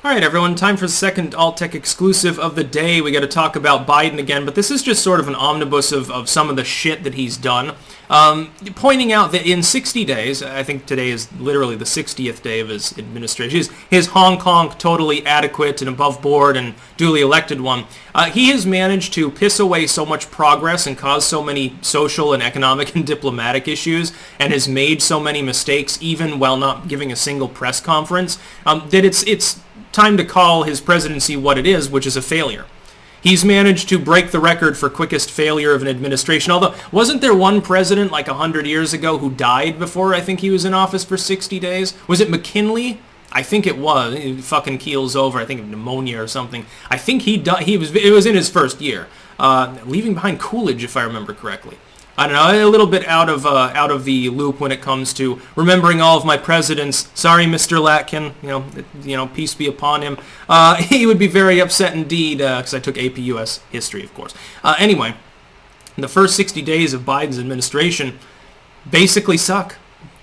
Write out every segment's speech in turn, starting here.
All right, everyone, time for the second Alt-Tech exclusive of the day. We got to talk about Biden again, but this is just sort of an omnibus of some of the shit that he's done. Pointing out that in 60 days, I think today is literally the 60th day of his administration, his Hong Kong totally adequate and above board and duly elected one, he has managed to piss away so much progress and cause so many social and economic and diplomatic issues and has made so many mistakes even while not giving a single press conference, that it's time to call his presidency what it is, which is a failure. He's managed to break the record for quickest failure of an administration, although wasn't there one president like 100 years ago who died before I think he was in office for 60 days? Was it McKinley? I think it was. He fucking keels over, I think of pneumonia or something. I think he died. It was in his first year, leaving behind Coolidge, if I remember correctly. I don't know, a little bit out of the loop when it comes to remembering all of my presidents. Sorry, Mr. Latkin, peace be upon him. He would be very upset indeed, because I took AP US history, of course. Anyway, the first 60 days of Biden's administration basically suck.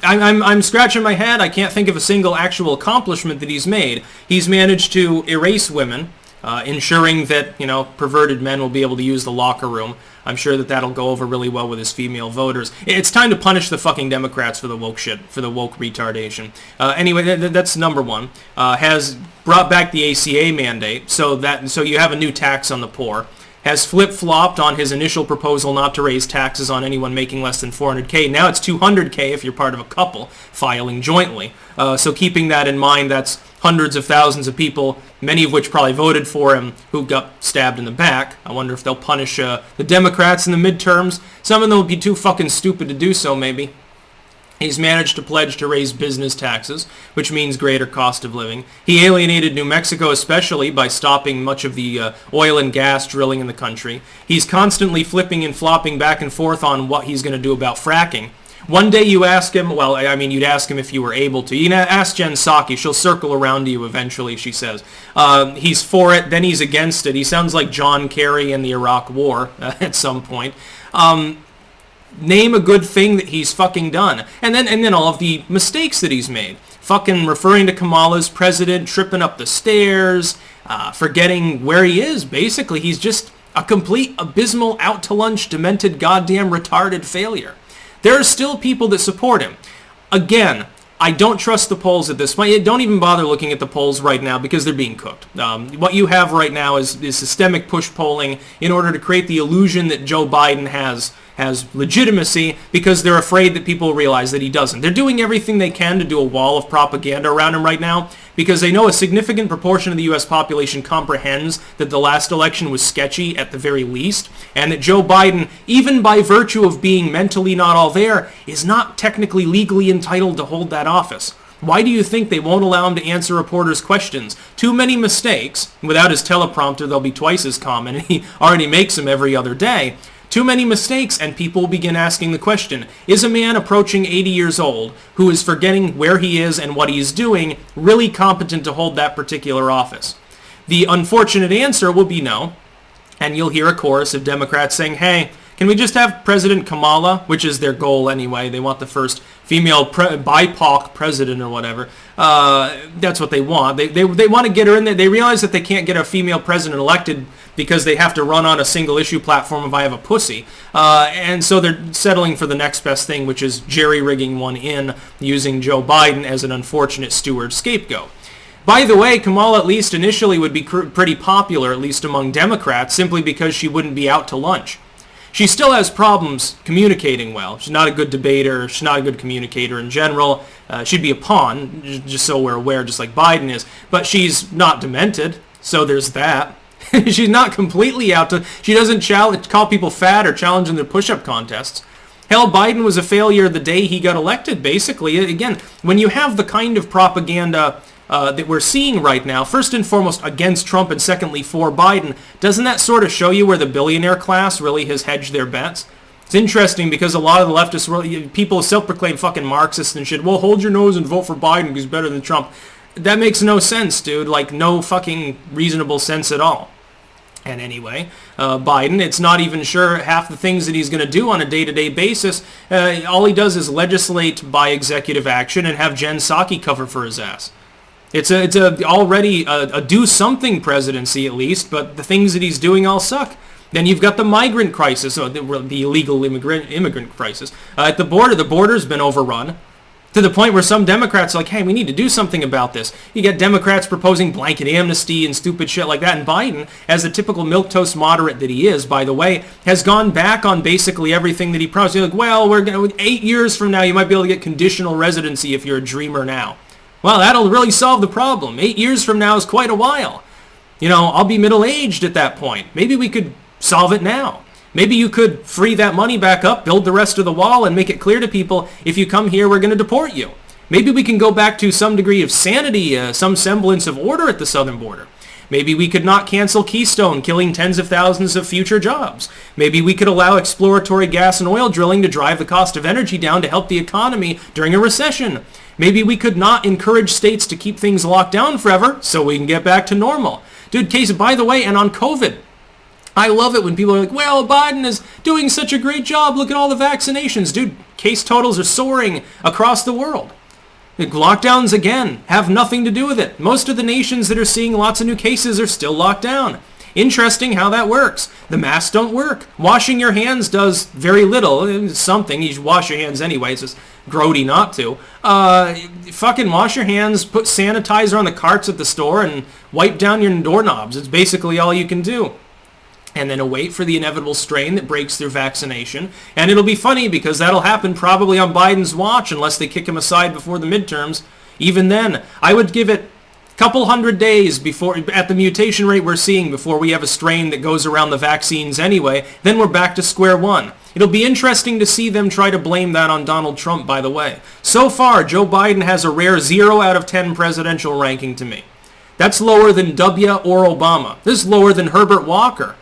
I'm scratching my head. I can't think of a single actual accomplishment that he's made. He's managed to erase women, ensuring that, perverted men will be able to use the locker room. I'm sure that that'll go over really well with his female voters. It's time to punish the fucking Democrats for the woke shit, for the woke retardation. Anyway, that's number one. Has brought back the ACA mandate, so you have a new tax on the poor. Has flip-flopped on his initial proposal not to raise taxes on anyone making less than $400K. Now it's $200K if you're part of a couple filing jointly. So keeping that in mind, that's hundreds of thousands of people, many of which probably voted for him, who got stabbed in the back. I wonder if they'll punish the Democrats in the midterms. Some of them will be too fucking stupid to do so, maybe. He's managed to pledge to raise business taxes, which means greater cost of living. He alienated New Mexico especially by stopping much of the oil and gas drilling in the country. He's constantly flipping and flopping back and forth on what he's going to do about fracking. One day you ask him, you'd ask him if you were able to. You ask Jen Psaki, she'll circle around to you eventually, she says. He's for it, then he's against it. He sounds like John Kerry in the Iraq War at some point. Name a good thing that he's fucking done. And then all of the mistakes that he's made. Fucking referring to Kamala as president, tripping up the stairs, forgetting where he is, basically. He's just a complete, abysmal, out-to-lunch, demented, goddamn retarded failure. There are still people that support him. Again, I don't trust the polls at this point. Don't even bother looking at the polls right now because they're being cooked. What you have right now is systemic push polling in order to create the illusion that Joe Biden has legitimacy because they're afraid that people realize that he doesn't. They're doing everything they can to do a wall of propaganda around him right now because they know a significant proportion of the U.S. population comprehends that the last election was sketchy at the very least, and that Joe Biden, even by virtue of being mentally not all there, is not technically legally entitled to hold that office. Why do you think they won't allow him to answer reporters' questions? Too many mistakes. Without his teleprompter, they'll be twice as common, and he already makes them every other day. Too many mistakes, and people will begin asking the question, is a man approaching 80 years old, who is forgetting where he is and what he is doing, really competent to hold that particular office? The unfortunate answer will be no, and you'll hear a chorus of Democrats saying, hey, can we just have President Kamala, which is their goal anyway. They want the first female BIPOC president or whatever. That's what they want. They want to get her in there. They realize that they can't get a female president elected because they have to run on a single issue platform if I have a pussy. And so they're settling for the next best thing, which is jerry-rigging one in, using Joe Biden as an unfortunate steward scapegoat. By the way, Kamala at least initially would be pretty popular, at least among Democrats, simply because she wouldn't be out to lunch. She still has problems communicating well. She's not a good debater. She's not a good communicator in general. She'd be a pawn, just so we're aware, just like Biden is. But she's not demented, so there's that. She's not completely out to... She doesn't call people fat or challenge in their push-up contests. Hell, Biden was a failure the day he got elected, basically. Again, when you have the kind of propaganda that we're seeing right now, first and foremost against Trump and secondly for Biden, doesn't that sort of show you where the billionaire class really has hedged their bets? It's interesting because a lot of the leftist people, self-proclaimed fucking Marxists and shit, well, hold your nose and vote for Biden because he's better than Trump. That makes no sense, dude. Like, no fucking reasonable sense at all. And anyway, Biden, it's not even sure half the things that he's going to do on a day-to-day basis. All he does is legislate by executive action and have Jen Psaki cover for his ass. It's already a do-something presidency, at least, but the things that he's doing all suck. Then you've got the migrant crisis, or the illegal immigrant crisis. At the border's been overrun, to the point where some Democrats are like, hey, we need to do something about this. You get Democrats proposing blanket amnesty and stupid shit like that, and Biden, as the typical milquetoast moderate that he is, by the way, has gone back on basically everything that he promised. He's like, well, 8 years from now, you might be able to get conditional residency if you're a dreamer now. Well, that'll really solve the problem. 8 years from now is quite a while. I'll be middle-aged at that point. Maybe we could solve it now. Maybe you could free that money back up, build the rest of the wall, and make it clear to people, if you come here, we're going to deport you. Maybe we can go back to some degree of sanity, some semblance of order at the southern border. Maybe we could not cancel Keystone, killing tens of thousands of future jobs. Maybe we could allow exploratory gas and oil drilling to drive the cost of energy down to help the economy during a recession. Maybe we could not encourage states to keep things locked down forever so we can get back to normal. Dude, case, by the way, and on COVID, I love it when people are like, well, Biden is doing such a great job. Look at all the vaccinations. Dude, case totals are soaring across the world. The lockdowns, again, have nothing to do with it. Most of the nations that are seeing lots of new cases are still locked down. Interesting how that works. The masks don't work. Washing your hands does very little. It's something. You should wash your hands anyway. It's just grody not to. Fucking wash your hands, put sanitizer on the carts at the store, and wipe down your doorknobs. It's basically all you can do. And then await for the inevitable strain that breaks through vaccination. And it'll be funny because that'll happen probably on Biden's watch unless they kick him aside before the midterms. Even then, I would give it a couple hundred days before, at the mutation rate we're seeing, before we have a strain that goes around the vaccines anyway. Then we're back to square one. It'll be interesting to see them try to blame that on Donald Trump, by the way. So far, Joe Biden has a rare 0 out of 10 presidential ranking to me. That's lower than W or Obama. This is lower than Herbert Walker.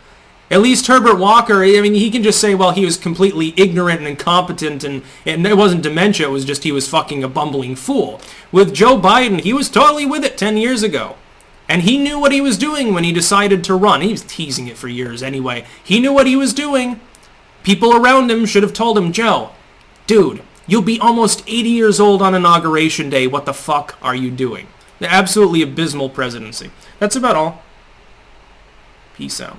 At least Herbert Walker, I mean, he can just say, well, he was completely ignorant and incompetent, and it wasn't dementia, it was just he was fucking a bumbling fool. With Joe Biden, he was totally with it 10 years ago. And he knew what he was doing when he decided to run. He was teasing it for years anyway. He knew what he was doing. People around him should have told him, Joe, dude, you'll be almost 80 years old on Inauguration Day. What the fuck are you doing? The absolutely abysmal presidency. That's about all. Peace out.